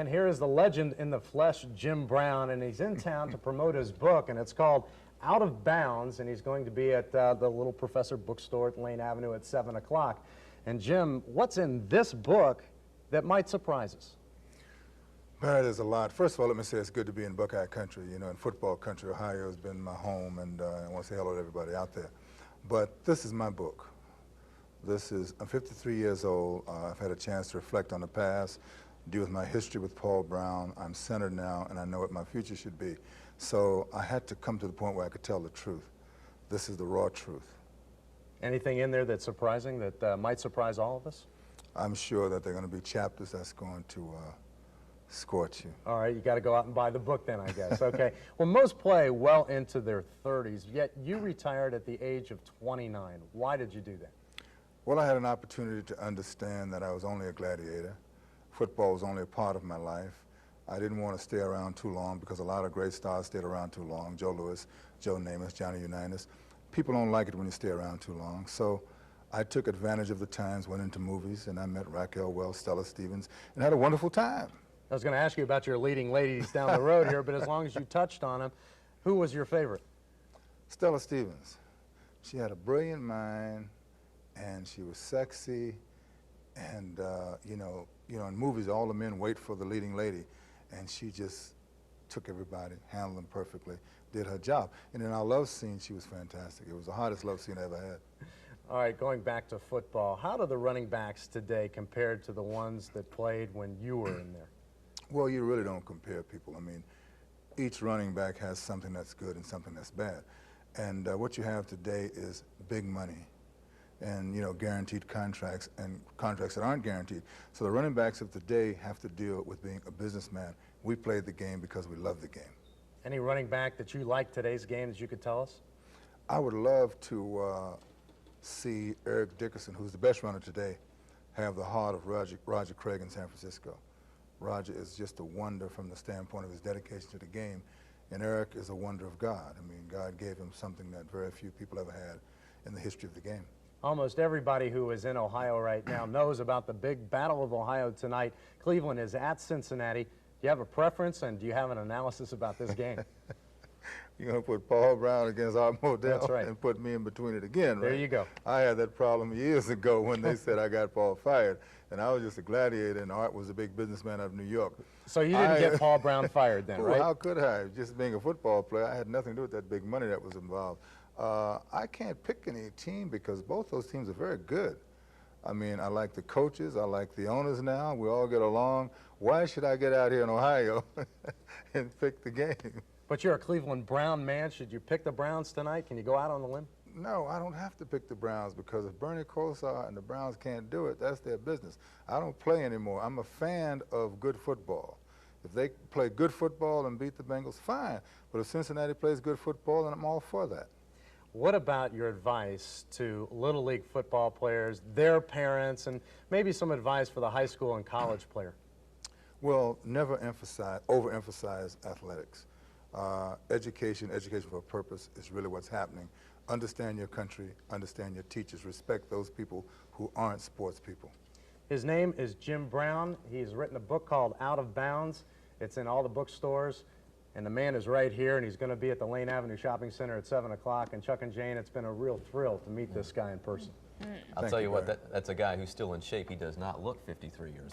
And here is the legend in the flesh, Jim Brown, and he's in town to promote his book, and it's called Out of Bounds, and he's going to be at the Little Professor bookstore at Lane Avenue at 7 o'clock. And Jim, what's in this book that might surprise us? Barry, there's a lot. First of all, let me say it's good to be in Buckeye country. You know, in football country, Ohio has been my home, and I want to say hello to everybody out there. But this is my book. I'm 53 years old. I've had a chance to reflect on the past, deal with my history with Paul Brown. I'm centered now, and I know what my future should be. So I had to come to the point where I could tell the truth. This is the raw truth. Anything in there that's surprising, that might surprise all of us? I'm sure that there are going to be chapters that's going to scorch you. All right, you got to go out and buy the book then, I guess. Okay. Well, most play well into their 30s, yet you retired at the age of 29. Why did you do that? Well, I had an opportunity to understand that I was only a gladiator. Football was only a part of my life. I didn't want to stay around too long because a lot of great stars stayed around too long. Joe Louis, Joe Namath, Johnny Unitas. People don't like it when you stay around too long. So I took advantage of the times, went into movies, and I met Raquel Welch, Stella Stevens, and had a wonderful time. I was going to ask you about your leading ladies down the road here, but as long as you touched on them, who was your favorite? Stella Stevens. She had a brilliant mind, and she was sexy, and you know, in movies, all the men wait for the leading lady, and she just took everybody, handled them perfectly, did her job. And in our love scene, she was fantastic. It was the hardest love scene I ever had. All right, going back to football, how do the running backs today compare to the ones that played when you were in there? Well, you really don't compare people. I mean, each running back has something that's good and something that's bad. And what you have today is big money and, you know, guaranteed contracts and contracts that aren't guaranteed. So the running backs of today have to deal with being a businessman. We played the game because we love the game. Any running back that you like today's game that you could tell us? I would love to see Eric Dickerson, who's the best runner today, have the heart of Roger Craig in San Francisco. Roger is just a wonder from the standpoint of his dedication to the game, and Eric is a wonder of God. I mean, God gave him something that very few people ever had in the history of the game. Almost everybody who is in Ohio right now knows about the big Battle of Ohio tonight. Cleveland is at Cincinnati. Do you have a preference, and do you have an analysis about this game? You're going to put Paul Brown against Art Modell. That's right. And put me in between it again, right? There you go. I had that problem years ago when they said I got Paul fired, and I was just a gladiator, and Art was a big businessman out of New York. So you didn't get Paul Brown fired then, right? How could I? Just being a football player, I had nothing to do with that big money that was involved. I can't pick any team because both those teams are very good. I mean, I like the coaches, I like the owners now, we all get along. Why should I get out here in Ohio and pick the game? But you're a Cleveland Brown man. Should you pick the Browns tonight? Can you go out on the limb? No, I don't have to pick the Browns because if Bernie Kosar and the Browns can't do it, that's their business. I don't play anymore. I'm a fan of good football. If they play good football and beat the Bengals, fine. But if Cincinnati plays good football, then I'm all for that. What about your advice to Little League football players, their parents, and maybe some advice for the high school and college player? Well, never overemphasize athletics. Education for a purpose is really what's happening. Understand your country, understand your teachers, respect those people who aren't sports people. His name is Jim Brown. He's written a book called Out of Bounds. It's in all the bookstores, and the man is right here, and he's going to be at the Lane Avenue Shopping Center at 7 o'clock. And Chuck and Jane, it's been a real thrill to meet this guy in person. I'll tell you what, that's a guy who's still in shape. He does not look 53 years old.